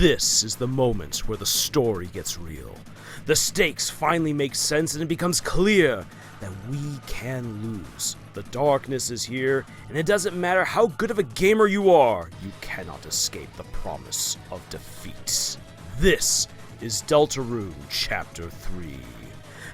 This is the moment where the story gets real. The stakes finally make sense and it becomes clear that we can lose. The darkness is here, and it doesn't matter how good of a gamer you are, you cannot escape the promise of defeat. This is Deltarune Chapter 3.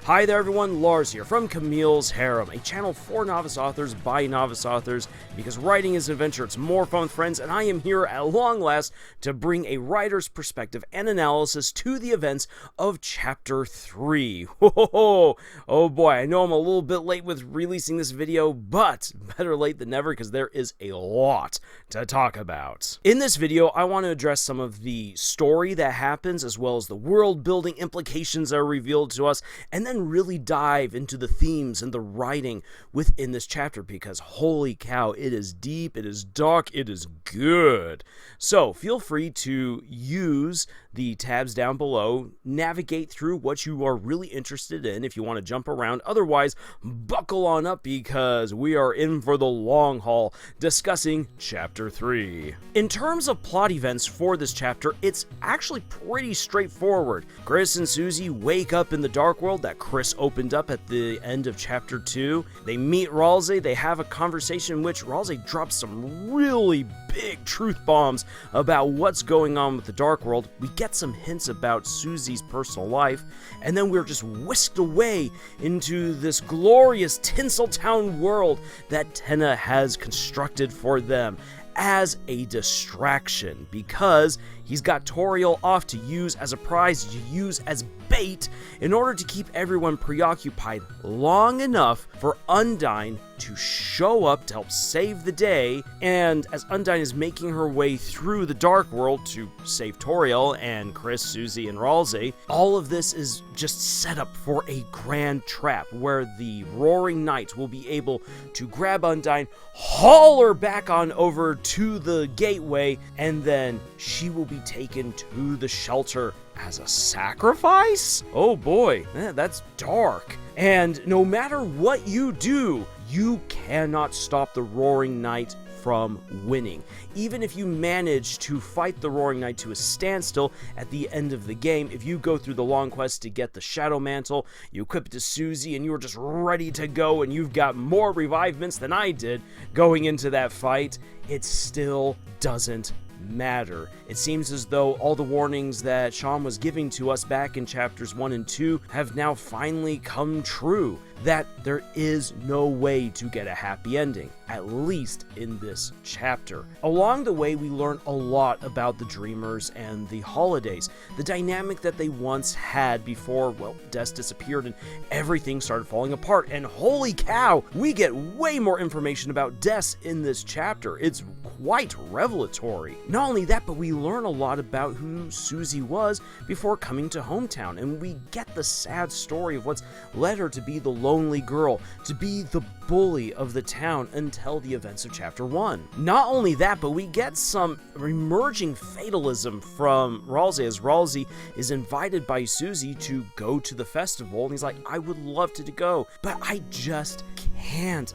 Hi there everyone, Lars here from Camille's Harem, a channel for novice authors by novice authors, because writing is an adventure, it's more fun with friends, and I am here at long last to bring a writer's perspective and analysis to the events of Chapter 3. Oh boy, I know I'm a little bit late with releasing this video, but better late than never because there is a lot to talk about. In this video, I want to address some of the story that happens, as well as the world building implications that are revealed to us, and then really dive into the themes and the writing within this chapter, because holy cow, it is deep, it is dark, it is good. So feel free to use the tabs down below, navigate through what you are really interested in if you want to jump around. Otherwise, buckle on up because we are in for the long haul discussing Chapter 3. In terms of plot events for this chapter, it's actually pretty straightforward. Chris and Susie wake up in the dark world that Chris opened up at the end of Chapter 2. They meet Ralsei, they have a conversation in which Ralsei drops some really big truth bombs about what's going on with the dark world. We get some hints about Susie's personal life, and then we're just whisked away into this glorious Tinseltown world that Tenna has constructed for them as a distraction, because he's got Toriel off to use as a prize, to use as bait, in order to keep everyone preoccupied long enough for Undyne to show up to help save the day. And as Undyne is making her way through the dark world to save Toriel and Chris, Susie, and Ralsei, all of this is just set up for a grand trap where the Roaring Knight will be able to grab Undyne, haul her back on over to the gateway, and then she will be taken to the shelter as a sacrifice? Oh boy, that's dark. And no matter what you do, you cannot stop the Roaring Knight from winning. Even if you manage to fight the Roaring Knight to a standstill at the end of the game, if you go through the long quest to get the Shadow Mantle, you equip it to Susie, and you're just ready to go, and you've got more revivements than I did going into that fight, it still doesn't matter. It seems as though all the warnings that Sean was giving to us back in chapters 1 and 2 have now finally come true, that there is no way to get a happy ending, at least in this chapter. Along the way, we learn a lot about the Dreamers and the Holidays, the dynamic that they once had before, well, Des disappeared and everything started falling apart. And holy cow, we get way more information about Des in this chapter. It's quite revelatory. Not only that, but we learn a lot about who Susie was before coming to hometown, and we get the sad story of what's led her to be the lonely girl, to be the bully of the town until the events of Chapter 1. Not only that, but we get some emerging fatalism from Ralsei, as Ralsei is invited by Susie to go to the festival, and he's like, I would love to go, but I just can't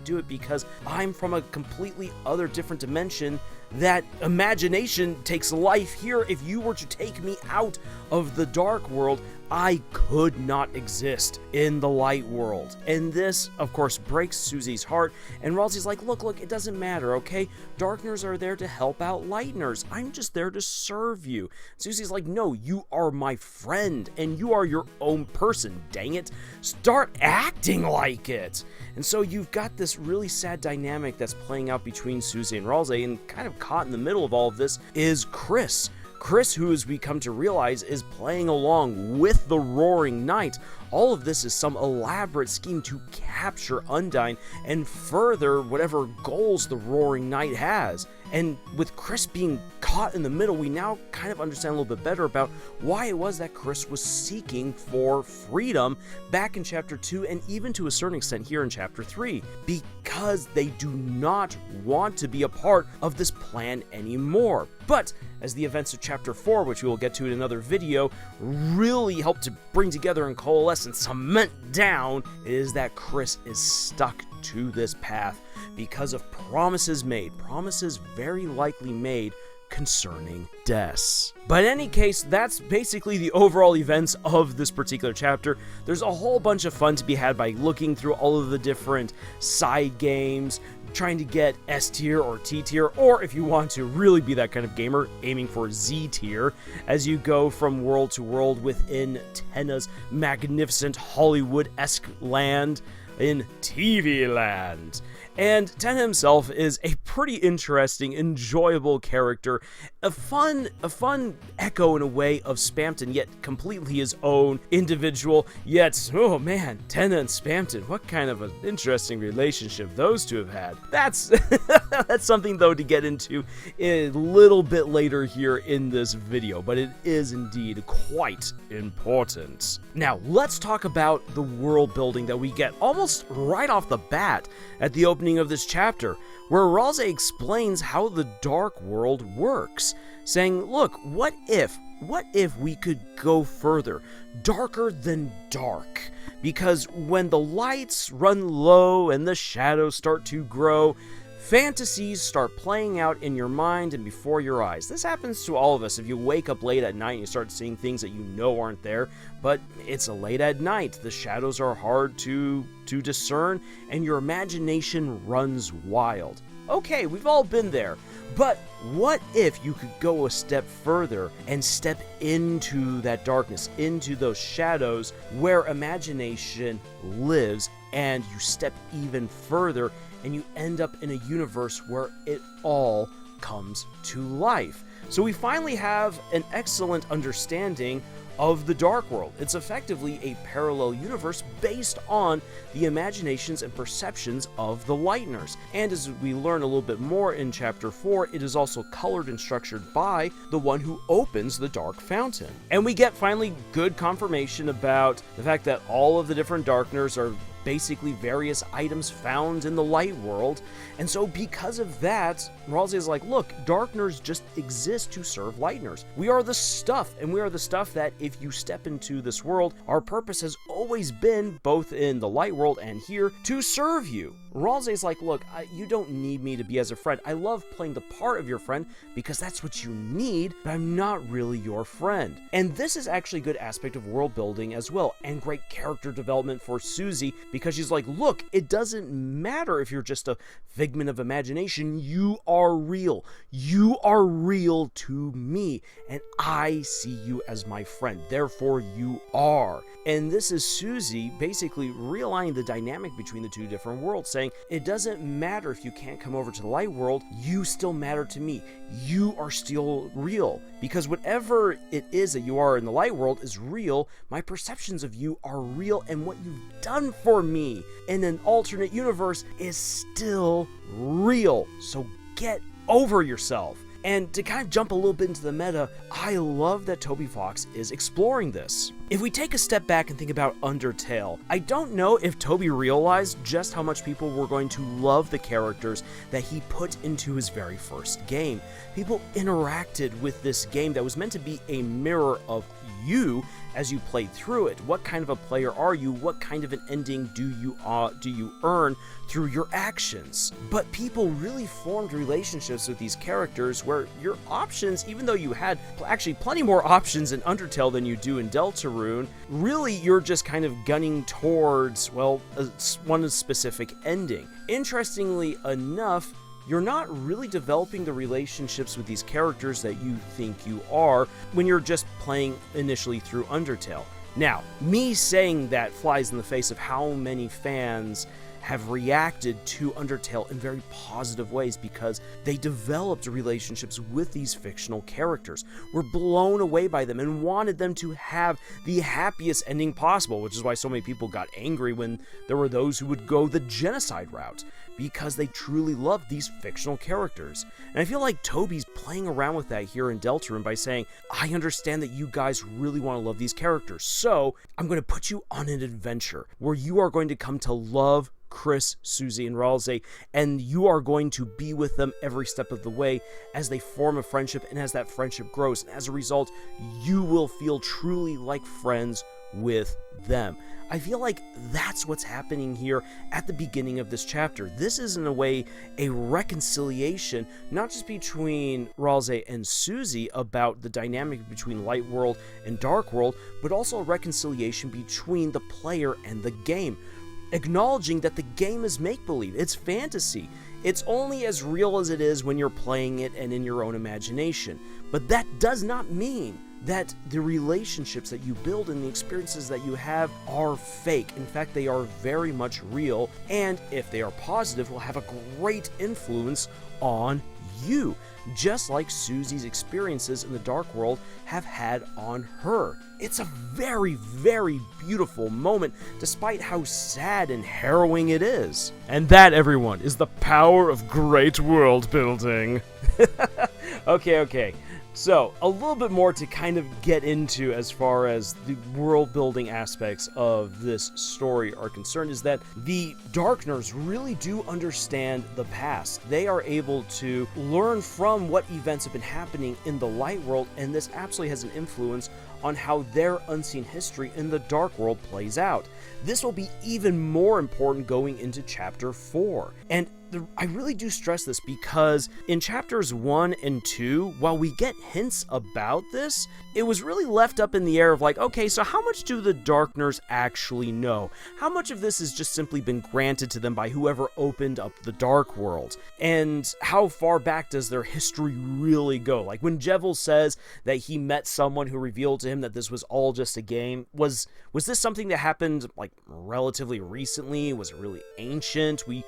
do it because I'm from a completely other different dimension. That imagination takes life here. If you were to take me out of the dark world, I could not exist in the light world. And this, of course, breaks Susie's heart, and Ralsei's like, look, it doesn't matter, okay? Darkners are there to help out Lightners. I'm just there to serve you. Susie's like, no, you are my friend, and you are your own person, dang it. Start acting like it. And so you've got this really sad dynamic that's playing out between Susie and Ralsei, and kind of caught in the middle of all of this is Chris. Chris, who, as we come to realize, is playing along with the Roaring Knight. All of this is some elaborate scheme to capture Undyne and further whatever goals the Roaring Knight has. And with Chris being caught in the middle, we now kind of understand a little bit better about why it was that Chris was seeking for freedom back in Chapter 2 and even to a certain extent here in Chapter 3. Because they do not want to be a part of this plan anymore. But as the events of Chapter 4, which we will get to in another video, really help to bring together and coalesce and cement down, is that Chris is stuck to this path because of promises made, promises very likely made concerning deaths. But in any case, that's basically the overall events of this particular chapter. There's a whole bunch of fun to be had by looking through all of the different side games, trying to get S tier or T tier, or if you want to really be that kind of gamer, aiming for Z tier as you go from world to world within Tenna's magnificent Hollywood-esque land in TV land. And Tenna himself is a pretty interesting, enjoyable character, a fun echo in a way of Spamton, yet completely his own individual, yet, oh man, Tenna and Spamton, what kind of an interesting relationship those two have had. That's that's something though to get into a little bit later here in this video, but it is indeed quite important. Now, let's talk about the world building that we get almost right off the bat at the opening of this chapter, where Ralse explains how the dark world works, saying, look, what if we could go further, darker than dark? Because when the lights run low and the shadows start to grow, fantasies start playing out in your mind and before your eyes. This happens to all of us. If you wake up late at night and you start seeing things that you know aren't there, but it's late at night, the shadows are hard to discern, and your imagination runs wild. Okay, we've all been there, but what if you could go a step further and step into that darkness, into those shadows where imagination lives, and you step even further and you end up in a universe where it all comes to life. So we finally have an excellent understanding of the Dark World. It's effectively a parallel universe based on the imaginations and perceptions of the Lighteners. And as we learn a little bit more in Chapter 4, it is also colored and structured by the one who opens the Dark Fountain. And we get finally good confirmation about the fact that all of the different Darkners are basically various items found in the light world. And so because of that, Ralse is like, look, Darkners just exist to serve Lighteners. We are the stuff, and we are the stuff that if you step into this world, our purpose has always been, both in the light world and here, to serve you. Ralse is like, look, you don't need me to be as a friend. I love playing the part of your friend because that's what you need, but I'm not really your friend. And this is actually a good aspect of world building as well, and great character development for Susie, because she's like, look, it doesn't matter if you're just a figment of imagination. You are real. You are real to me, and I see you as my friend. Therefore, you are. And this is Susie basically realigning the dynamic between the two different worlds, saying, it doesn't matter if you can't come over to the light world, you still matter to me. You are still real. Because whatever it is that you are in the light world is real, my perceptions of you are real, and what you've done for me in an alternate universe is still real. So get over yourself. And to kind of jump a little bit into the meta, I love that Toby Fox is exploring this. If we take a step back and think about Undertale, I don't know if Toby realized just how much people were going to love the characters that he put into his very first game. People interacted with this game that was meant to be a mirror of you as you played through it. What kind of a player are you? What kind of an ending do you earn through your actions? But people really formed relationships with these characters where your options, even though you had actually plenty more options in Undertale than you do in Deltarune, really you're just kind of gunning towards, well, one specific ending. Interestingly enough, you're not really developing the relationships with these characters that you think you are when you're just playing initially through Undertale. Now, me saying that flies in the face of how many fans have reacted to Undertale in very positive ways because they developed relationships with these fictional characters, were blown away by them, and wanted them to have the happiest ending possible, which is why so many people got angry when there were those who would go the genocide route, because they truly loved these fictional characters. And I feel like Toby's playing around with that here in Deltarune by saying, I understand that you guys really want to love these characters, so I'm going to put you on an adventure where you are going to come to love Chris, Susie, and Ralse, and you are going to be with them every step of the way as they form a friendship and as that friendship grows. And as a result, you will feel truly like friends with them. I feel like that's what's happening here at the beginning of this chapter. This is, in a way, a reconciliation, not just between Ralsei and Susie about the dynamic between Light World and Dark World, but also a reconciliation between the player and the game. Acknowledging that the game is make-believe, it's fantasy. It's only as real as it is when you're playing it and in your own imagination. But that does not mean that the relationships that you build and the experiences that you have are fake. In fact, they are very much real, and if they are positive, will have a great influence on you, just like Susie's experiences in the Dark World have had on her. It's a very, very beautiful moment, despite how sad and harrowing it is. And that, everyone, is the power of great world building. Okay. So, a little bit more to kind of get into as far as the world-building aspects of this story are concerned is that the Darkners really do understand the past. They are able to learn from what events have been happening in the Light World, and this absolutely has an influence on how their unseen history in the Dark World plays out. This will be even more important going into Chapter 4. And I really do stress this because in chapters 1 and 2, while we get hints about this, it was really left up in the air of like, okay, so how much do the Darkners actually know? How much of this has just simply been granted to them by whoever opened up the Dark World? And how far back does their history really go? Like when Jevil says that he met someone who revealed to him that this was all just a game, was this something that happened like relatively recently? Was it really ancient? We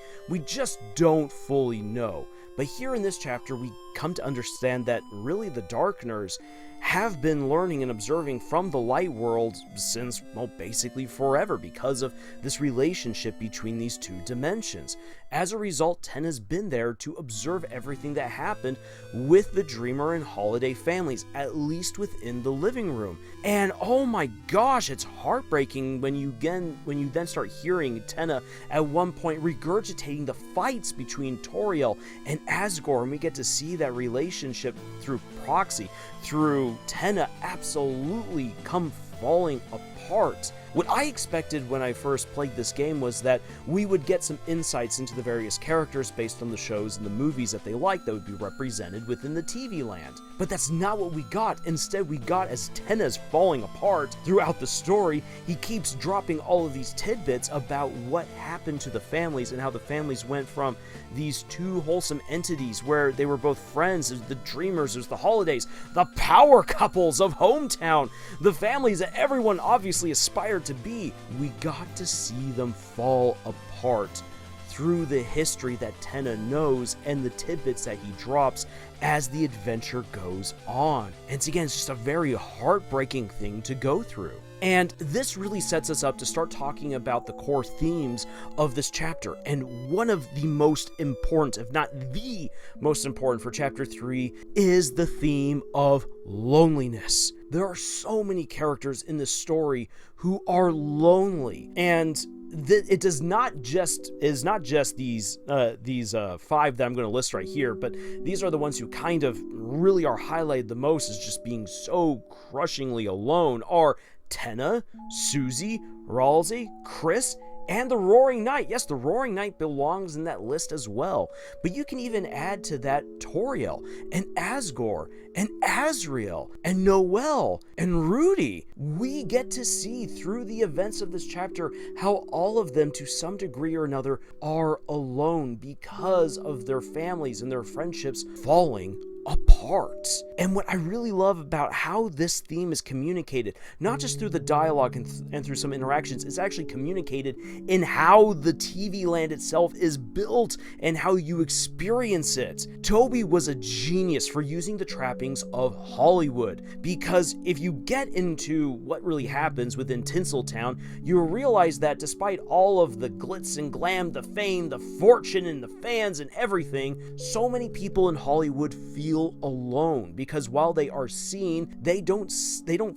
just don't fully know. But here in this chapter, we come to understand that really the Darkners have been learning and observing from the Light World since, well, basically forever because of this relationship between these two dimensions. As a result, Ten has been there to observe everything that happened with the Dreamer and Holiday families, at least within the living room. And oh my gosh, it's heartbreaking when you then start hearing Tenna at one point regurgitating the fights between Toriel and Asgore, and we get to see that relationship through proxy, through Tenna absolutely come falling apart. What I expected when I first played this game was that we would get some insights into the various characters based on the shows and the movies that they like that would be represented within the TV land. But that's not what we got. Instead, we got, as Tenna's falling apart throughout the story, he keeps dropping all of these tidbits about what happened to the families and how the families went from these two wholesome entities where they were both friends. There's the Dreamers, there's the Holidays, the power couples of Hometown, the families that everyone obviously aspired to be. We got to see them fall apart through the history that Tenna knows and the tidbits that he drops as the adventure goes on. And again, it's just a very heartbreaking thing to go through. And this really sets us up to start talking about the core themes of this chapter. And one of the most important, if not the most important for chapter 3, is the theme of loneliness. There are so many characters in this story who are lonely, and it is not just these 5 that I'm going to list right here, but these are the ones who kind of really are highlighted the most as just being so crushingly alone are Tenna, Susie, Ralsei, Chris, and the Roaring Knight. Yes, the Roaring Knight belongs in that list as well. But you can even add to that Toriel, and Asgore, and Azrael, and Noel, and Rudy. We get to see through the events of this chapter how all of them, to some degree or another, are alone because of their families and their friendships falling apart. And what I really love about how this theme is communicated, not just through the dialogue and through some interactions, it's actually communicated in how the TV land itself is built and how you experience it. Toby was a genius for using the trappings of Hollywood, because if you get into what really happens within Tinseltown, you realize that despite all of the glitz and glam, the fame, the fortune, and the fans and everything, so many people in Hollywood feel alone, because while they are seen, they don't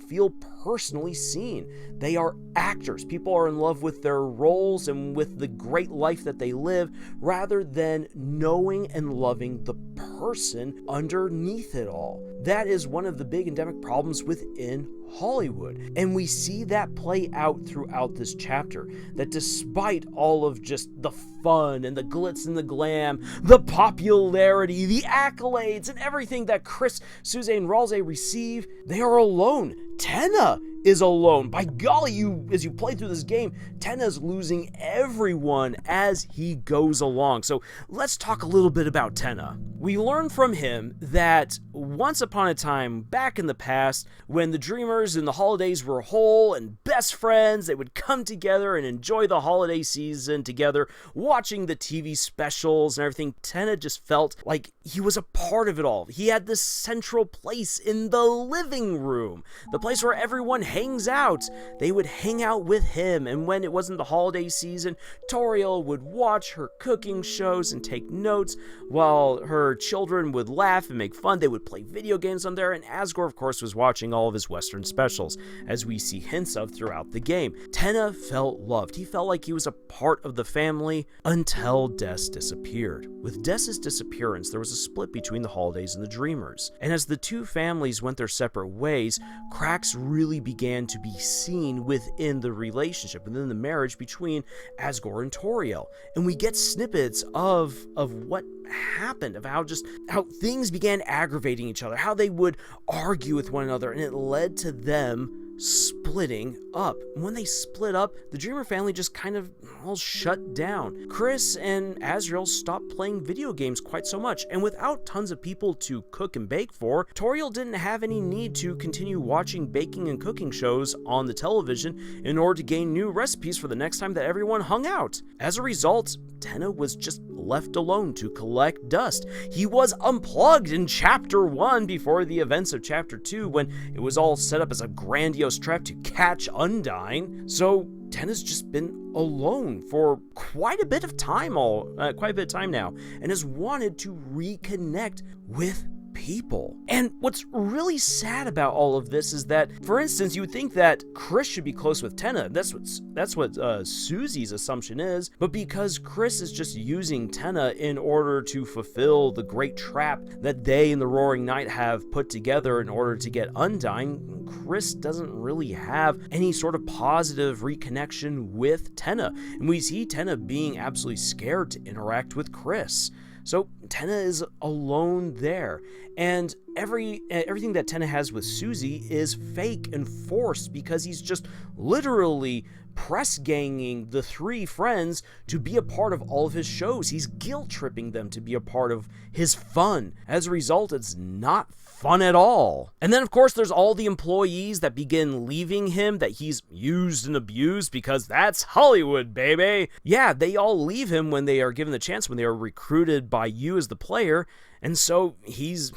feel personally seen. They are actors. People are in love with their roles and with the great life that they live, rather than knowing and loving the person underneath it all. that is one of the big endemic problems within Hollywood. And we see that play out throughout this chapter, that despite all of just the fun and the glitz and the glam, the popularity, the accolades, and everything that Chris, Suze, and Ralsei receive, they are alone. Tenna is alone. By golly, as you play through this game, Tenna's losing everyone as he goes along. So let's talk a little bit about Tenna. We learn from him that once upon a time, back in the past, when the Dreamers and the holidays were whole and best friends, they would come together and enjoy the holiday season together, watching the TV specials and everything. Tenna just felt like he was a part of it all. He had this central place in the living room, the place where everyone hangs out. They would hang out with him, and when it wasn't the holiday season, Toriel would watch her cooking shows and take notes, while her children would laugh and make fun. They would play video games on there, and Asgore, of course, was watching all of his Western specials, as we see hints of throughout the game. Tenna felt loved. He felt like he was a part of the family until Des disappeared. With Des's disappearance, there was a split between the holidays and the Dreamers, and as the two families went their separate ways, cracks really began to be seen within the relationship, within the marriage between Asgore and Toriel. And we get snippets of what happened, of how things began aggravating each other, how they would argue with one another, and it led to them splitting up. When they split up, the Dreamer family just kind of all shut down. Chris and Azrael stopped playing video games quite so much, and without tons of people to cook and bake for, Toriel didn't have any need to continue watching baking and cooking shows on the television in order to gain new recipes for the next time that everyone hung out. As a result, Tenna was just left alone to collect dust. He was unplugged in Chapter 1 before the events of Chapter 2, when it was all set up as a grandiose trap to catch Undyne. So Tenna's just been alone for quite a bit of time now, and has wanted to reconnect with people. And what's really sad about all of this is that, for instance, you would think that Chris should be close with Tenna. That's what Susie's assumption is. But because Chris is just using Tenna in order to fulfill the great trap that they and the Roaring Night have put together in order to get Undyne, Chris doesn't really have any sort of positive reconnection with Tenna. And we see Tenna being absolutely scared to interact with Chris. So Tenna is alone there, and everything that Tenna has with Susie is fake and forced, because he's just literally press ganging the three friends to be a part of all of his shows. He's guilt tripping them to be a part of his fun. As a result, it's not fun at all. And then, of course, there's all the employees that begin leaving him, that he's used and abused, because that's Hollywood, baby. Yeah, they all leave him when they are given the chance, when they are recruited by you as the player. And so he's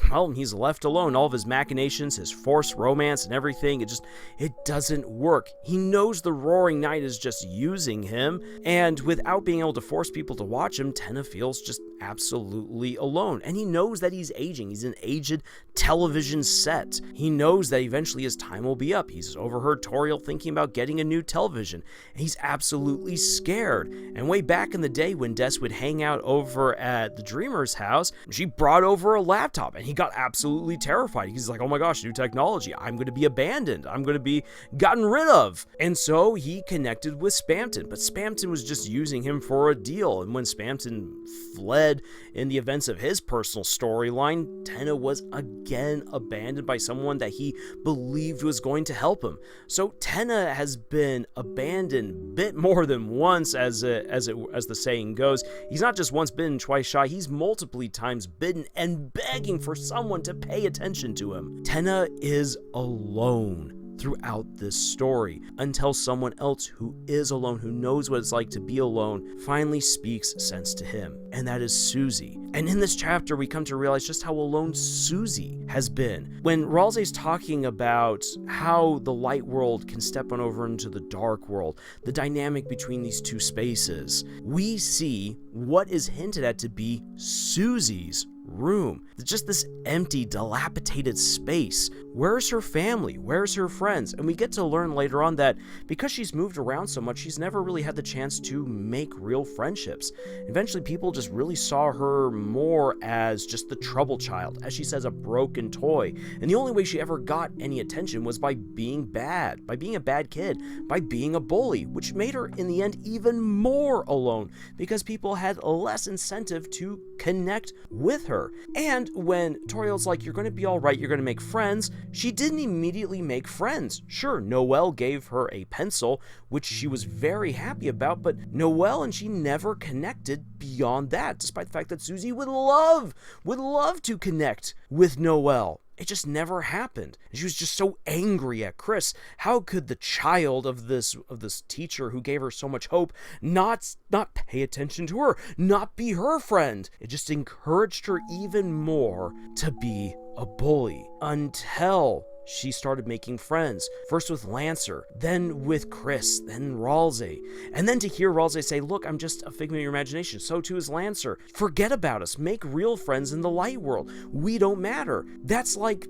left alone. All of his machinations, his forced romance and everything, it doesn't work. He knows the Roaring Night is just using him, and without being able to force people to watch him, Tenna feels just absolutely alone. And he knows that he's aging. He's an aged television set. He knows that eventually his time will be up. He's overheard Toriel thinking about getting a new television, and he's absolutely scared. And way back in the day when Des would hang out over at the Dreamer's house, she brought over a laptop, and he got absolutely terrified. He's like, oh my gosh, new technology. I'm going to be abandoned. I'm going to be gotten rid of. And so he connected with Spamton, but Spamton was just using him for a deal. And when Spamton fled in the events of his personal storyline, Tenna was again abandoned by someone that he believed was going to help him. So Tenna has been abandoned a bit more than once, as the saying goes. He's not just once bitten, twice shy. He's multiple times bitten and begging for someone to pay attention to him. Tenna is alone throughout this story, until someone else who is alone, who knows what it's like to be alone, finally speaks sense to him, and that is Susie. And in this chapter, we come to realize just how alone Susie has been. When Ralsei's talking about how the light world can step on over into the dark world, the dynamic between these two spaces, we see what is hinted at to be Susie's room. Just this empty, dilapidated space Where's her family? Where's her friends? And we get to learn later on that because she's moved around so much, she's never really had the chance to make real friendships. Eventually, people just really saw her more as just the trouble child, as she says, a broken toy. And the only way she ever got any attention was by being bad, by being a bad kid, by being a bully, which made her, in the end, even more alone because people had less incentive to connect with her. And when Toriel's like, you're going to be all right, you're going to make friends, she didn't immediately make friends. Sure, Noelle gave her a pencil, which she was very happy about, but Noelle and she never connected beyond that, despite the fact that Susie would love to connect with Noelle. It just never happened. And she was just so angry at Chris. How could the child of this teacher who gave her so much hope not pay attention to her, not be her friend? It just encouraged her even more to be a bully until she started making friends, first with Lancer, then with Chris, then Ralsei. And then to hear Ralsei say, look, I'm just a figment of your imagination, so too is Lancer. Forget about us, make real friends in the light world. We don't matter. That's like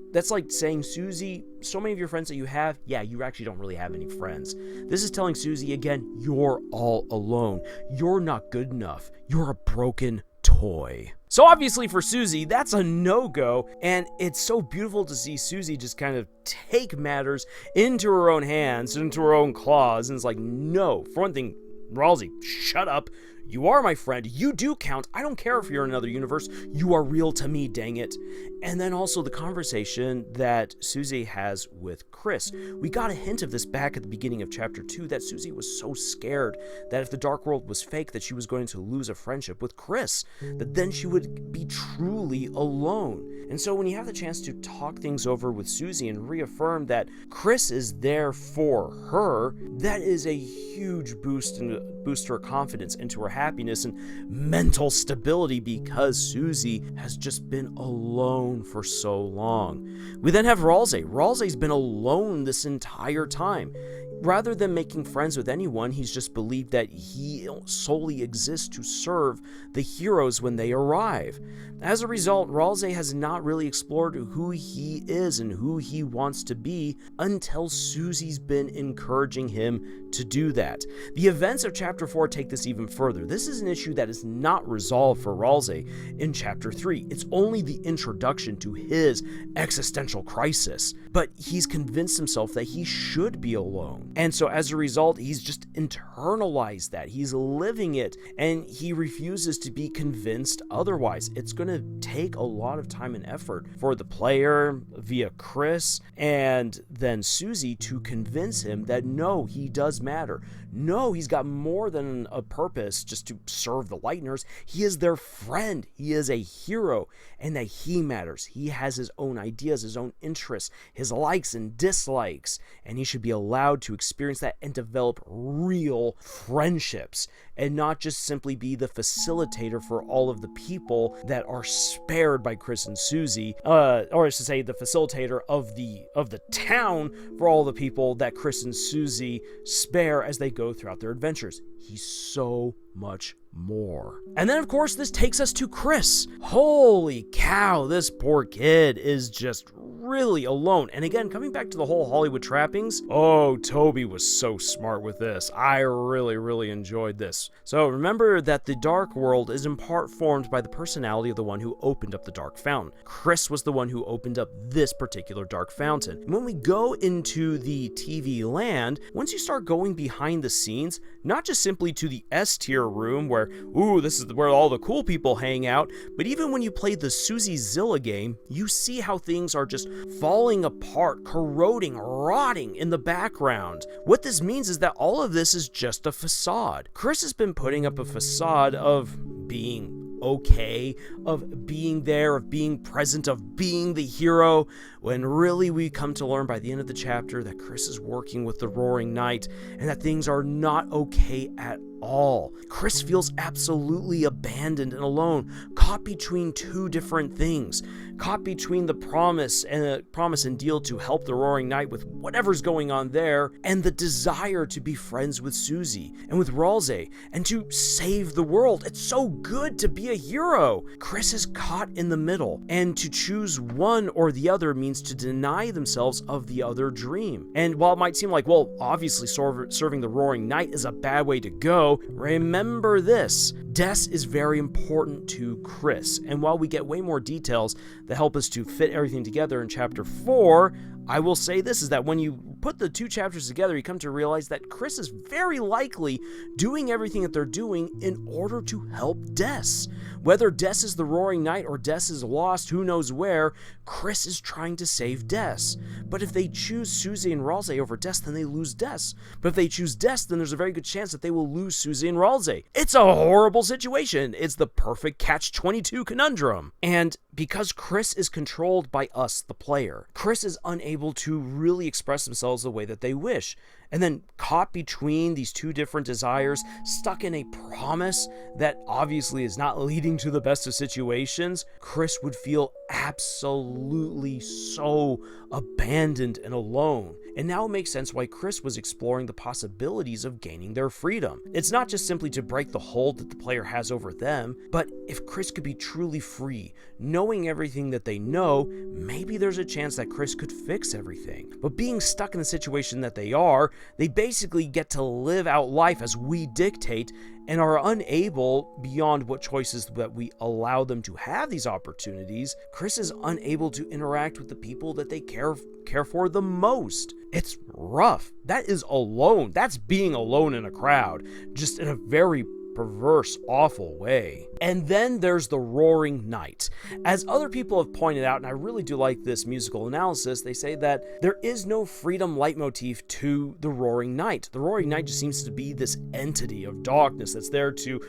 saying, Susie, so many of your friends that you have, yeah, you actually don't really have any friends. This is telling Susie again, you're all alone. You're not good enough. You're a broken toy. So obviously for Susie, that's a no-go, and it's so beautiful to see Susie just kind of take matters into her own hands, into her own claws, and it's like, no. For one thing, Ralsei, shut up. You are my friend. You do count. I don't care if you're in another universe. You are real to me, dang it. And then also the conversation that Susie has with Chris. We got a hint of this back at the beginning of chapter 2, that Susie was so scared that if the dark world was fake, that she was going to lose a friendship with Chris, that then she would be truly alone. And so when you have the chance to talk things over with Susie and reaffirm that Chris is there for her, that is a huge boost to her confidence and to her happiness and mental stability, because Susie has just been alone for so long. We then have Ralsei. Ralsei's been alone this entire time. Rather than making friends with anyone, he's just believed that he solely exists to serve the heroes when they arrive. As a result, Ralsei has not really explored who he is and who he wants to be until Susie's been encouraging him to do that. The events of Chapter 4 take this even further. This is an issue that is not resolved for Ralsei in Chapter 3. It's only the introduction to his existential crisis, but he's convinced himself that he should be alone. And so as a result, he's just internalized that. He's living it, and he refuses to be convinced otherwise. It's going to take a lot of time and effort for the player, via Chris, and then Susie, to convince him that no, he does matter. No, he's got more than a purpose just to serve the Lightners. He is their friend. He is a hero, and that he matters. He has his own ideas, his own interests, his likes and dislikes, and he should be allowed to experience that and develop real friendships, and not just simply be the facilitator for all of the people that are spared by Chris and Susie, or I should say the facilitator of the town for all the people that Chris and Susie spare as they go throughout their adventures. He's so much more. And then, of course, this takes us to Chris. Holy cow, this poor kid is just really alone. And again, coming back to the whole Hollywood trappings, oh, Toby was so smart with this. I really enjoyed this. So remember that the Dark World is in part formed by the personality of the one who opened up the Dark Fountain. Chris was the one who opened up this particular Dark Fountain. And when we go into the TV land, once you start going behind the scenes, not just simply to the S-tier room where, ooh, this is where all the cool people hang out, but even when you play the Susie Zilla game, you see how things are just falling apart, corroding, rotting in the background. What this means is that all of this is just a facade. Chris has been putting up a facade of being okay, of being there, of being present, of being the hero, when really we come to learn by the end of the chapter that Chris is working with the Roaring Knight and that things are not okay at all. Chris feels absolutely abandoned and alone, caught between two different things, caught between the promise and deal to help the Roaring Knight with whatever's going on there, and the desire to be friends with Susie and with Ralsei and to save the world. It's so good to be a hero. Chris is caught in the middle, and to choose one or the other means to deny themselves of the other dream. And while it might seem like, well, obviously serving the Roaring Knight is a bad way to go, remember this: Des is very important to Chris, and while we get way more details that help us to fit everything together in chapter 4, I will say this, is that when you put the two chapters together, you come to realize that Chris is very likely doing everything that they're doing in order to help Des. Whether Des is the Roaring Knight or Des is lost, who knows where, Chris is trying to save Des. But if they choose Susie and Ralsei over Des, then they lose Des. But if they choose Des, then there's a very good chance that they will lose Susie and Ralsei. It's a horrible situation. It's the perfect catch-22 conundrum. And because Chris is controlled by us, the player, Chris is unable to really express themselves the way that they wish. And then caught between these two different desires, stuck in a promise that obviously is not leading to the best of situations, Chris would feel absolutely so abandoned and alone. And now it makes sense why Chris was exploring the possibilities of gaining their freedom. It's not just simply to break the hold that the player has over them, but if Chris could be truly free, knowing everything that they know, maybe there's a chance that Chris could fix everything. But being stuck in the situation that they are, they basically get to live out life as we dictate and are unable, beyond what choices that we allow them to have these opportunities. Chris is unable to interact with the people that they care for the most. It's rough. That is alone. That's being alone in a crowd, just in a very perverse, awful way. And then there's the Roaring Knight. As other people have pointed out, and I really do like this musical analysis, they say that there is no freedom leitmotif to the Roaring Knight. The Roaring Knight just seems to be this entity of darkness that's there to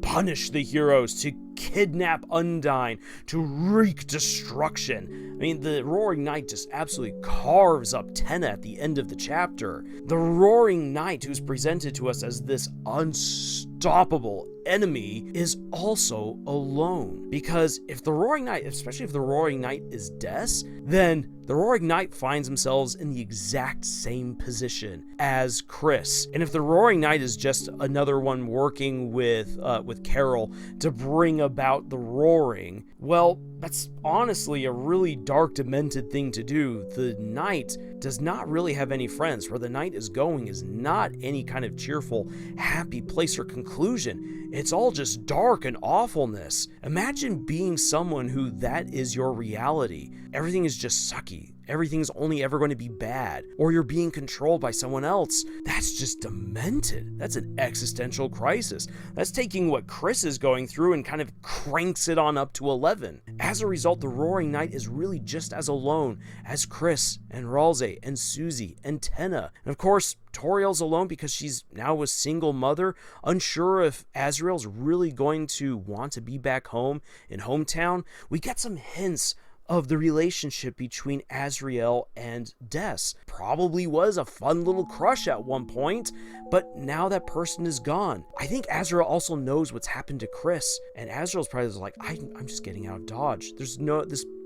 punish the heroes, to kidnap Undyne, to wreak destruction. I mean, the Roaring Knight just absolutely carves up Tenna at the end of the chapter. The Roaring Knight, who's presented to us as this unstoppable enemy, is also alone. Because if the Roaring Knight, especially if the Roaring Knight is Des, then the Roaring Knight finds themselves in the exact same position as Chris. And if the Roaring Knight is just another one working with Carol to bring about the roaring, well, that's honestly a really dark, demented thing to do. The Knight does not really have any friends. Where the Knight is going is not any kind of cheerful, happy place or conclusion. It's all just dark and awfulness. Imagine being someone who that is your reality. Everything is just sucky. Everything's only ever going to be bad. Or you're being controlled by someone else. That's just demented. That's an existential crisis. That's taking what Chris is going through and kind of cranks it on up to 11. As a result, the Roaring Knight is really just as alone as Chris and Ralsei and Susie and Tenna. And of course, Toriel's alone because she's now a single mother, unsure if Azrael's really going to want to be back home in hometown. We get some hints of the relationship between Azrael and Des. Probably was a fun little crush at one point, but now that person is gone. I think Azrael also knows what's happened to Chris, and Azrael's probably like, I'm just getting out of Dodge. This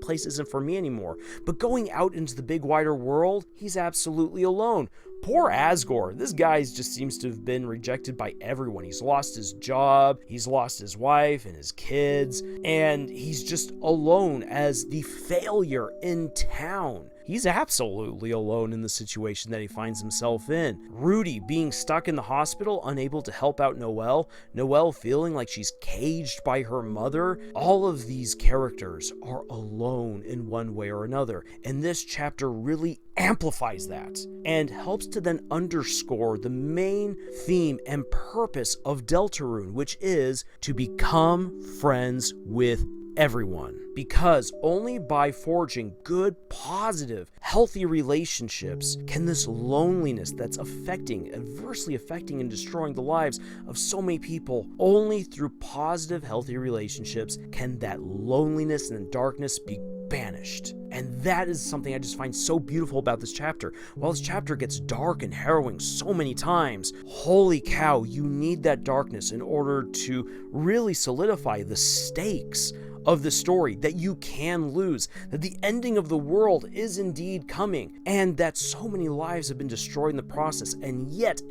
place isn't for me anymore. But going out into the big wider world, he's absolutely alone. Poor Asgore. This guy just seems to have been rejected by everyone. He's lost his job, he's lost his wife and his kids, and he's just alone as the failure in town. He's absolutely alone in the situation that he finds himself in. Rudy being stuck in the hospital, unable to help out Noelle. Noelle feeling like she's caged by her mother. All of these characters are alone in one way or another. And this chapter really amplifies that and helps to then underscore the main theme and purpose of Deltarune, which is to become friends with everyone. Because only by forging good, positive, healthy relationships can this loneliness that's adversely affecting and destroying the lives of so many people, only through positive, healthy relationships can that loneliness and darkness be banished. And that is something I just find so beautiful about this chapter. While this chapter gets dark and harrowing so many times, holy cow, you need that darkness in order to really solidify the stakes of the story, that you can lose, that the ending of the world is indeed coming, and that so many lives have been destroyed in the process, and yet,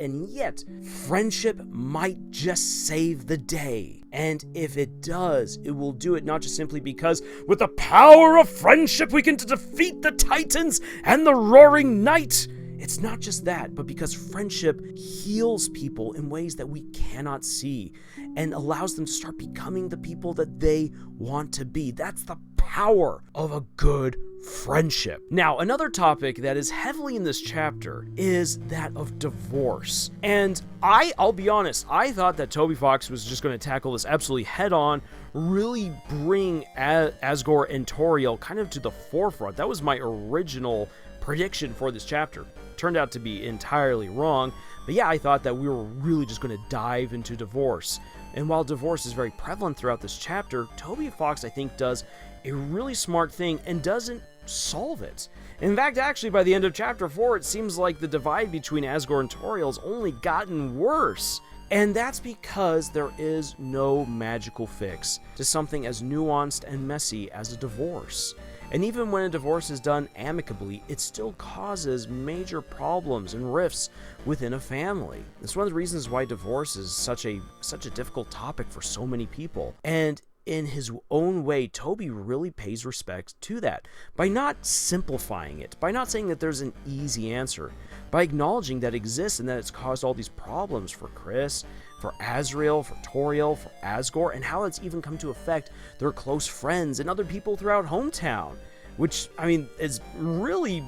friendship might just save the day. And if it does, it will do it not just simply because with the power of friendship we can defeat the Titans and the Roaring Night. It's not just that, but because friendship heals people in ways that we cannot see and allows them to start becoming the people that they want to be. That's the power of a good friendship. Now, another topic that is heavily in this chapter is that of divorce. And I'll be honest, I thought that Toby Fox was just going to tackle this absolutely head on, really bring Asgore and Toriel kind of to the forefront. That was my original prediction for this chapter. Turned out to be entirely wrong, but yeah, I thought that we were really just going to dive into divorce. And while divorce is very prevalent throughout this chapter, Toby Fox, I think, does a really smart thing and doesn't solve it. In fact, actually, by the end of chapter 4, it seems like the divide between Asgore and Toriel has only gotten worse. And that's because there is no magical fix to something as nuanced and messy as a divorce. And even when a divorce is done amicably, it still causes major problems and rifts within a family. That's one of the reasons why divorce is such a difficult topic for so many people. And in his own way, Toby really pays respect to that by not simplifying it, by not saying that there's an easy answer, by acknowledging that it exists and that it's caused all these problems for Chris, for Azrael, for Toriel, for Asgore, and how it's even come to affect their close friends and other people throughout hometown. Which, I mean, is really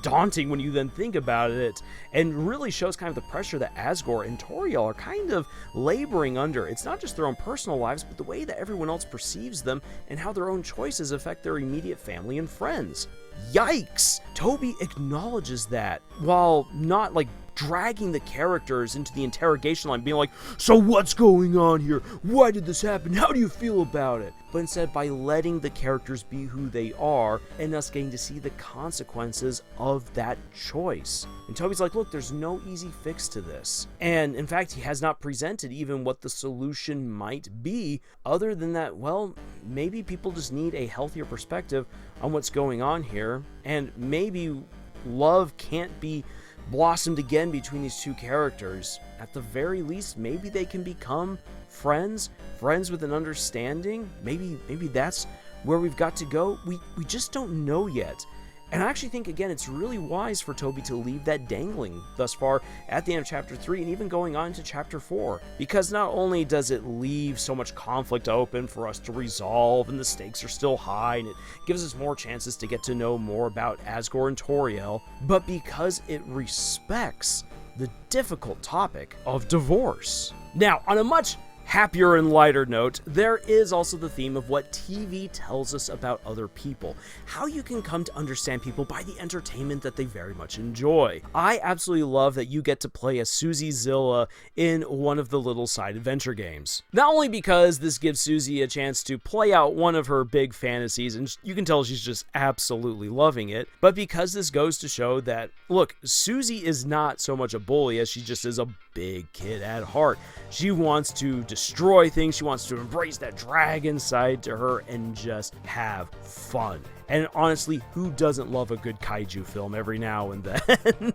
daunting when you then think about it, and really shows kind of the pressure that Asgore and Toriel are kind of laboring under. It's not just their own personal lives, but the way that everyone else perceives them and how their own choices affect their immediate family and friends. Yikes! Toby acknowledges that, while not dragging the characters into the interrogation line, being like, so what's going on here? Why did this happen? How do you feel about it? But instead by letting the characters be who they are and us getting to see the consequences of that choice. And Toby's like, look, there's no easy fix to this. And in fact, he has not presented even what the solution might be, other than that, well, maybe people just need a healthier perspective on what's going on here, and maybe love can't be blossomed again between these two characters. At the very least, maybe they can become friends with an understanding. Maybe that's where we've got to go. We just don't know yet. And I actually think, again, it's really wise for Toby to leave that dangling thus far at the end of chapter 3 and even going on to chapter 4. Because not only does it leave so much conflict open for us to resolve, and the stakes are still high, and it gives us more chances to get to know more about Asgore and Toriel, but because it respects the difficult topic of divorce. Now, on a much happier and lighter note, there is also the theme of what TV tells us about other people. How you can come to understand people by the entertainment that they very much enjoy. I absolutely love that you get to play as Susie Zilla in one of the little side adventure games. Not only because this gives Susie a chance to play out one of her big fantasies, and you can tell she's just absolutely loving it, but because this goes to show that, look, Susie is not so much a bully as she just is a big kid at heart. She wants to destroy things, she wants to embrace that dragon side to her and just have fun. And honestly, who doesn't love a good kaiju film every now and then?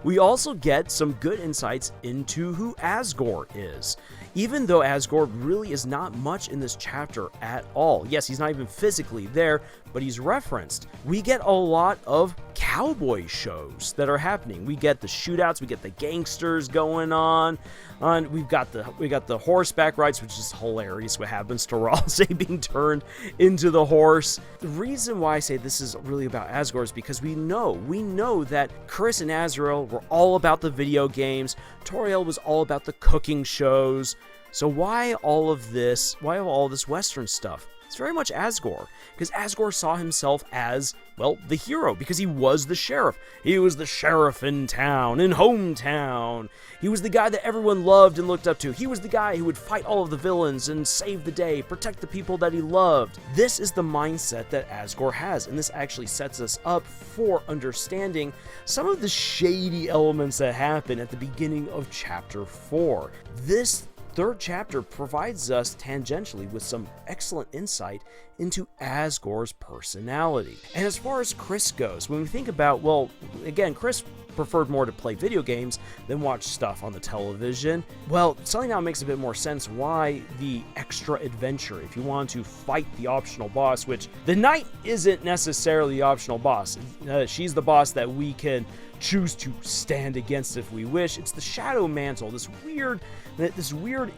We also get some good insights into who Asgore is. Even though Asgore really is not much in this chapter at all. Yes, he's not even physically there, but he's referenced. We get a lot of cowboy shows that are happening. We get the shootouts, we get the gangsters going on, and we got the horseback rides, which is hilarious. What happens to Ralsei being turned into the horse? The reason why I say this is really about Asgore is because we know that Chris and Azrael were all about the video games. Toriel was all about the cooking shows. So why all of this? Why all this Western stuff? It's very much Asgore, because Asgore saw himself as, well, the hero, because he was the sheriff. He was the sheriff in town, in hometown. He was the guy that everyone loved and looked up to. He was the guy who would fight all of the villains and save the day, protect the people that he loved. This is the mindset that Asgore has, and this actually sets us up for understanding some of the shady elements that happen at the beginning of Chapter 4. This third chapter provides us tangentially with some excellent insight into Asgore's personality. And as far as Chris goes, when we think about, well, again, Chris preferred more to play video games than watch stuff on the television. Well, suddenly now makes a bit more sense why the extra adventure, if you want to fight the optional boss, which the knight isn't necessarily the optional boss. She's the boss that we can choose to stand against if we wish. It's the Shadow Mantle, this weird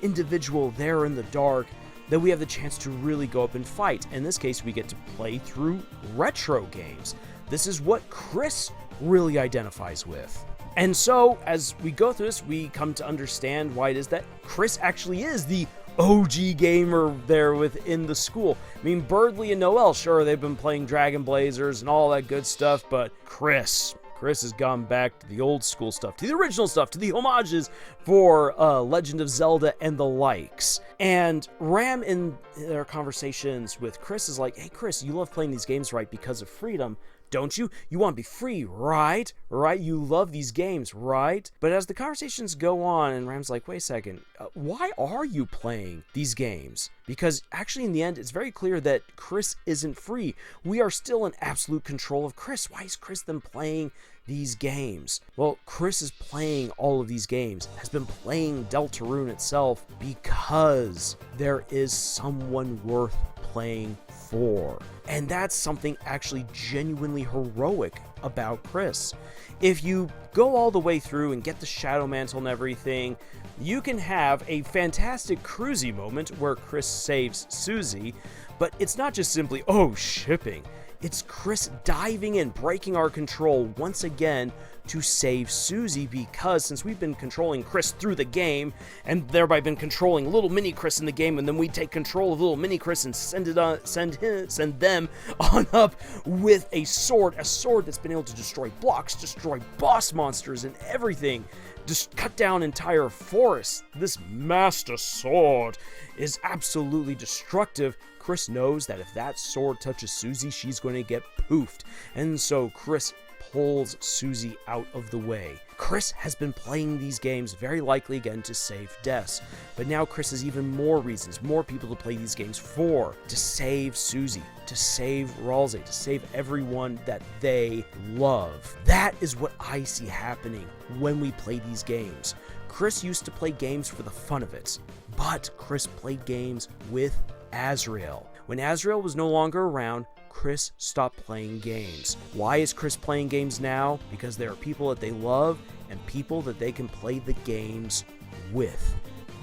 individual there in the dark that we have the chance to really go up and fight. In this case, we get to play through retro games. This is what Chris really identifies with. And so, as we go through this, we come to understand why it is that Chris actually is the OG gamer there within the school. I mean, Birdley and Noel, sure, they've been playing Dragon Blazers and all that good stuff, but Chris has gone back to the old school stuff, to the original stuff, to the homages for Legend of Zelda and the likes. And Ram, in their conversations with Chris, is like, hey, Chris, you love playing these games, right, because of freedom, don't you? You want to be free, right? Right? You love these games, right? But as the conversations go on, and Ram's like, wait a second, why are you playing these games? Because actually, in the end, it's very clear that Chris isn't free. We are still in absolute control of Chris. Why is Chris then playing these games? Well, Chris is playing all of these games, has been playing Deltarune itself because there is someone worth playing for. And that's something actually genuinely heroic about Chris. If you go all the way through and get the Shadow Mantle and everything, you can have a fantastic cruisy moment where Chris saves Susie, but it's not just simply, oh, shipping. It's Chris diving in, breaking our control once again to save Susie, because since we've been controlling Chris through the game, and thereby been controlling little mini Chris in the game, and then we take control of little mini Chris and send them on up with a sword that's been able to destroy blocks, destroy boss monsters and everything, just cut down entire forests. This master sword is absolutely destructive. Chris knows that if that sword touches Susie, she's going to get poofed. And so Chris pulls Susie out of the way. Chris has been playing these games very likely again to save Des, but now Chris has even more reasons, more people to play these games for, to save Susie, to save Ralsei, to save everyone that they love. That is what I see happening when we play these games. Chris used to play games for the fun of it, but Chris played games with Azrael. When Azrael was no longer around, Chris stopped playing games. Why is Chris playing games now? Because there are people that they love and people that they can play the games with.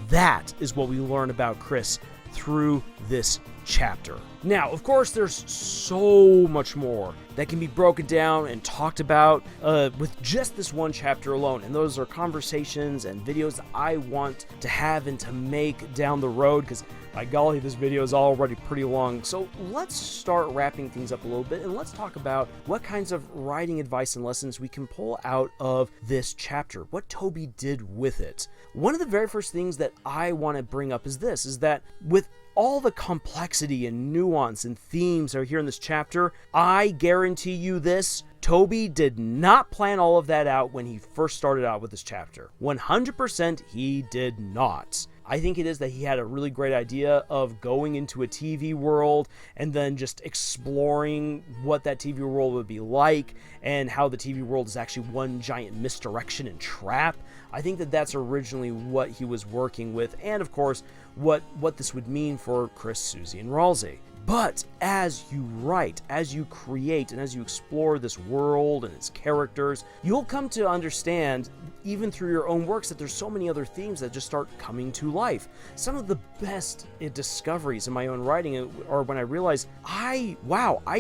That is what we learn about Chris through this chapter. Now, of course, there's so much more that can be broken down and talked about with just this one chapter alone, and those are conversations and videos that I want to have and to make down the road, because by golly, this video is already pretty long. So let's start wrapping things up a little bit, and let's talk about what kinds of writing advice and lessons we can pull out of this chapter, what Toby did with it. One of the very first things that I want to bring up is this, is that with all the complexity and nuance and themes that are here in this chapter, I guarantee you this, Toby did not plan all of that out when he first started out with this chapter. 100% he did not. I think it is that he had a really great idea of going into a TV world and then just exploring what that TV world would be like and how the TV world is actually one giant misdirection and trap. I think that that's originally what he was working with, and of course, what this would mean for Chris, Susie, and Ralsei. But as you write, as you create, and as you explore this world and its characters, you'll come to understand, even through your own works, that there's so many other themes that just start coming to life. Some of the best discoveries in my own writing are when I realized, I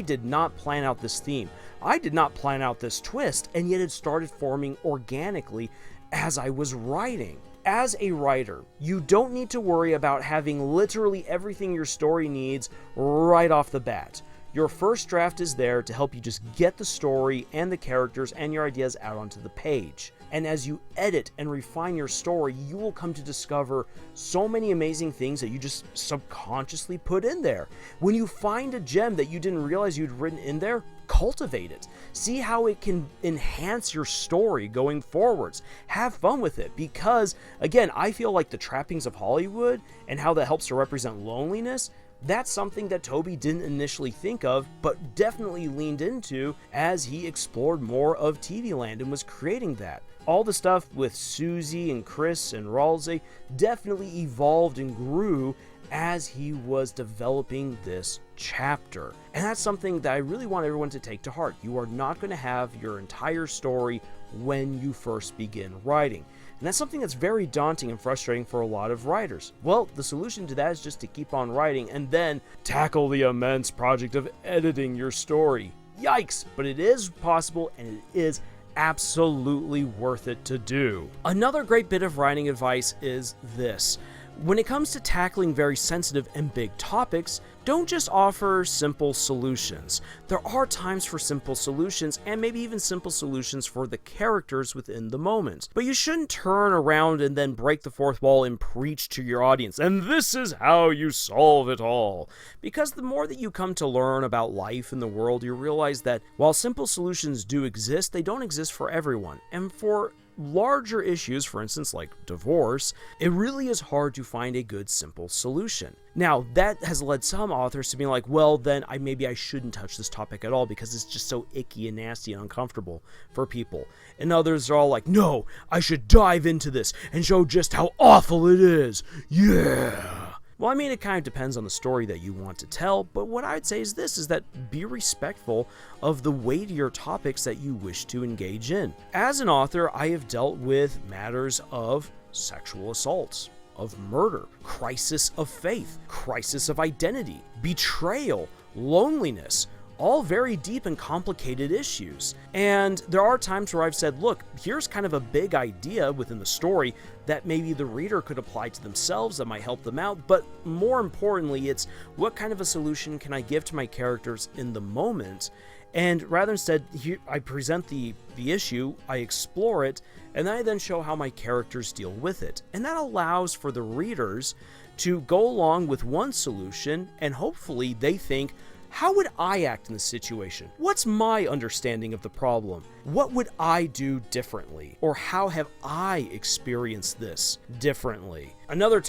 did not plan out this theme. I did not plan out this twist, and yet it started forming organically as I was writing. as a writer, you don't need to worry about having literally everything your story needs right off the bat. Your first draft is there to help you just get the story and the characters and your ideas out onto the page. And as you edit and refine your story, you will come to discover so many amazing things that you just subconsciously put in there. When you find a gem that you didn't realize you'd written in there, cultivate it. See how it can enhance your story going forwards. Have fun with it, because again, I feel like the trappings of Hollywood and how that helps to represent loneliness, that's something that Toby didn't initially think of, but definitely leaned into as he explored more of TV Land and was creating that. All the stuff with Susie and Chris and Ralsei definitely evolved and grew as he was developing this chapter. And that's something that I really want everyone to take to heart. You are not going to have your entire story when you first begin writing. And that's something that's very daunting and frustrating for a lot of writers. Well, the solution to that is just to keep on writing and then tackle the immense project of editing your story. Yikes! But it is possible, and it is absolutely worth it to do. Another great bit of writing advice is this. When it comes to tackling very sensitive and big topics, don't just offer simple solutions. There are times for simple solutions, and maybe even simple solutions for the characters within the moment. But you shouldn't turn around and then break the fourth wall and preach to your audience, and this is how you solve it all. Because the more that you come to learn about life in the world, you realize that while simple solutions do exist, they don't exist for everyone. And for larger issues, for instance, like divorce, it really is hard to find a good, simple solution. Now, that has led some authors to be like, well, then maybe I shouldn't touch this topic at all because it's just so icky and nasty and uncomfortable for people. And others are all like, no, I should dive into this and show just how awful it is. Yeah. Well, I mean, it kind of depends on the story that you want to tell, but what I'd say is this, is that be respectful of the weightier topics that you wish to engage in. As an author, I have dealt with matters of sexual assaults, of murder, crisis of faith, crisis of identity, betrayal, loneliness, all very deep and complicated issues. And there are times where I've said, look, here's kind of a big idea within the story that maybe the reader could apply to themselves that might help them out, but more importantly, it's what kind of a solution can I give to my characters in the moment? And rather instead, here, I present the issue, I explore it, and I then show how my characters deal with it. And that allows for the readers to go along with one solution, and hopefully they think, how would I act in this situation? What's my understanding of the problem? What would I do differently? Or how have I experienced this differently? Another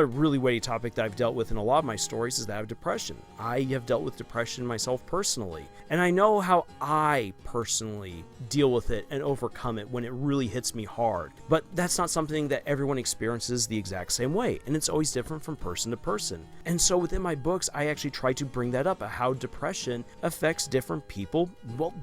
really weighty topic that I've dealt with in a lot of my stories is that of depression. I have dealt with depression myself personally, and I know how I personally deal with it and overcome it when it really hits me hard. But that's not something that everyone experiences the exact same way, and it's always different from person to person. And so within my books, I actually try to bring that up, how depression affects different people,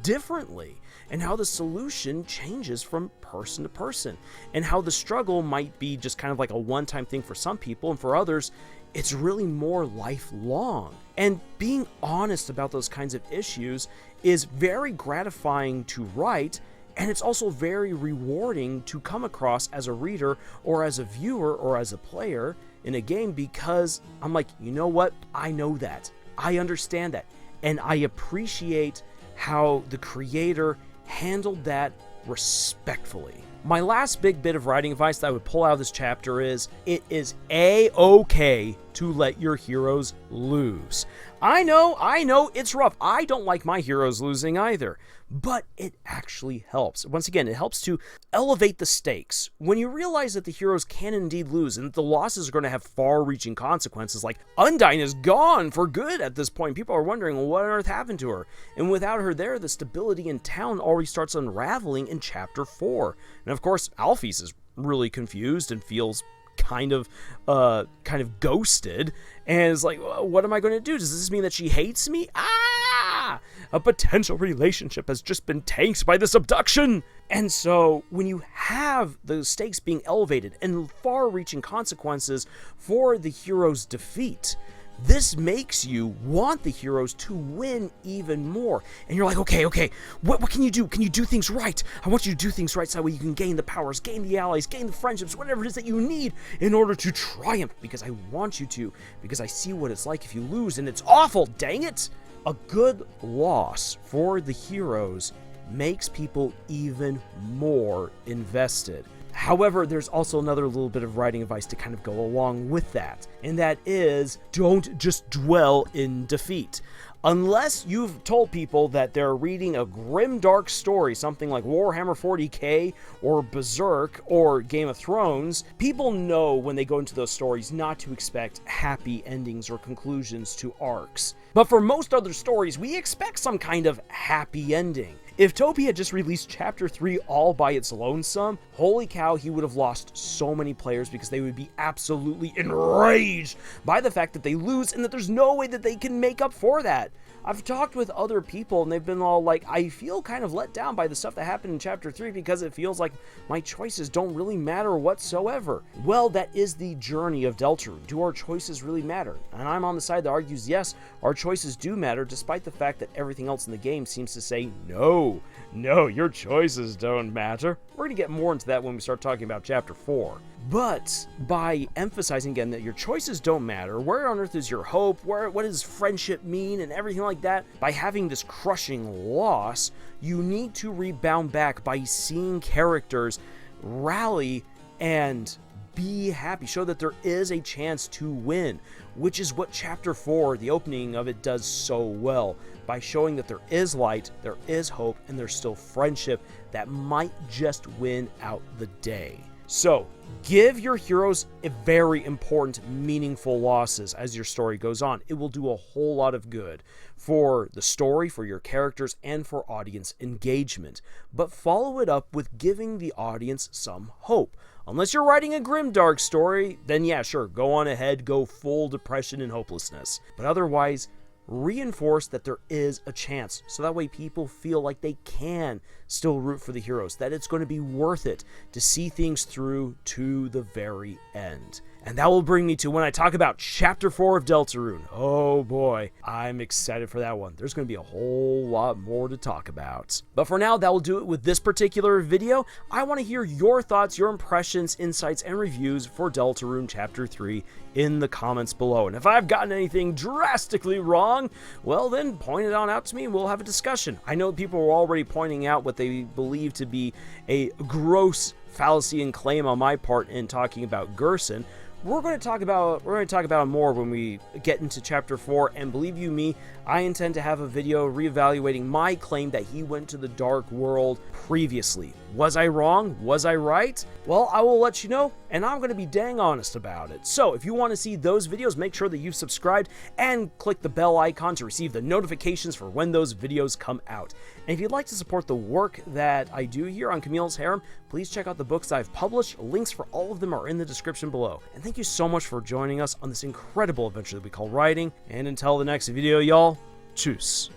differently, and how the solution changes from person to person, and how the struggle might be just kind of like a one-time thing for some people, and for others, it's really more lifelong. And being honest about those kinds of issues is very gratifying to write, and it's also very rewarding to come across as a reader or as a viewer or as a player in a game, because I'm like, you know what? I know that. I understand that. And I appreciate how the creator handled that respectfully. My last big bit of writing advice that I would pull out of this chapter is, it is A-okay to let your heroes lose. I know, it's rough. I don't like my heroes losing either, but it actually helps. Once again, it helps to elevate the stakes. When you realize that the heroes can indeed lose and that the losses are going to have far-reaching consequences, like Undyne is gone for good at this point. People are wondering, well, what on earth happened to her? And without her there, the stability in town already starts unraveling in Chapter 4. And of course, Alphys is really confused and feels kind of ghosted, and is like, what am I going to do? Does this mean that she hates me? A potential relationship has just been tanked by this abduction. And so when you have the stakes being elevated and far-reaching consequences for the hero's defeat, This makes you want the heroes to win even more. And you're like, okay, what can you do? Can you do things right? I want you to do things right so that way you can gain the powers, gain the allies, gain the friendships, whatever it is that you need in order to triumph, because I want you to, because I see what it's like if you lose, and it's awful, dang it! A good loss for the heroes makes people even more invested. However, there's also another little bit of writing advice to kind of go along with that, and that is, don't just dwell in defeat. Unless you've told people that they're reading a grim, dark story, something like Warhammer 40k or Berserk or Game of Thrones, people know when they go into those stories not to expect happy endings or conclusions to arcs. But for most other stories, we expect some kind of happy ending. If Toby had just released Chapter 3 all by its lonesome, holy cow, he would have lost so many players because they would be absolutely enraged by the fact that they lose and that there's no way that they can make up for that. I've talked with other people and they've been all like, I feel kind of let down by the stuff that happened in Chapter 3 because it feels like my choices don't really matter whatsoever. Well, that is the journey of Deltarune. Do our choices really matter? And I'm on the side that argues yes, our choices do matter, despite the fact that everything else in the game seems to say no, your choices don't matter. We're going to get more into that when we start talking about Chapter 4. But by emphasizing again that your choices don't matter, where on earth is your hope, what does friendship mean, and everything like that, by having this crushing loss, you need to rebound back by seeing characters rally and be happy, show that there is a chance to win, which is what Chapter 4, the opening of it, does so well, by showing that there is light, there is hope, and there's still friendship that might just win out the day. So, give your heroes a very important, meaningful losses as your story goes on. It will do a whole lot of good for the story, for your characters, and for audience engagement. But follow it up with giving the audience some hope. Unless you're writing a grim, dark story, then yeah, sure, go on ahead, go full depression and hopelessness. But otherwise, reinforce that there is a chance, so that way people feel like they can still root for the heroes, that it's going to be worth it to see things through to the very end. And that will bring me to when I talk about Chapter 4 of Deltarune. Oh boy, I'm excited for that one. There's going to be a whole lot more to talk about. But for now, that will do it with this particular video. I want to hear your thoughts, your impressions, insights, and reviews for Deltarune Chapter 3 in the comments below. And if I've gotten anything drastically wrong, well then point it on out to me and we'll have a discussion. I know people are already pointing out what they believe to be a gross fallacy and claim on my part in talking about Gerson. We're going to talk about it more when we get into Chapter 4, and believe you me, I intend to have a video reevaluating my claim that he went to the Dark World previously. Was I wrong? Was I right? Well, I will let you know, and I'm going to be dang honest about it. So, if you want to see those videos, make sure that you've subscribed and click the bell icon to receive the notifications for when those videos come out. And if you'd like to support the work that I do here on Camille's Harem, please check out the books I've published. Links for all of them are in the description below. And thank you so much for joining us on this incredible adventure that we call writing. And until the next video, y'all, tschüss.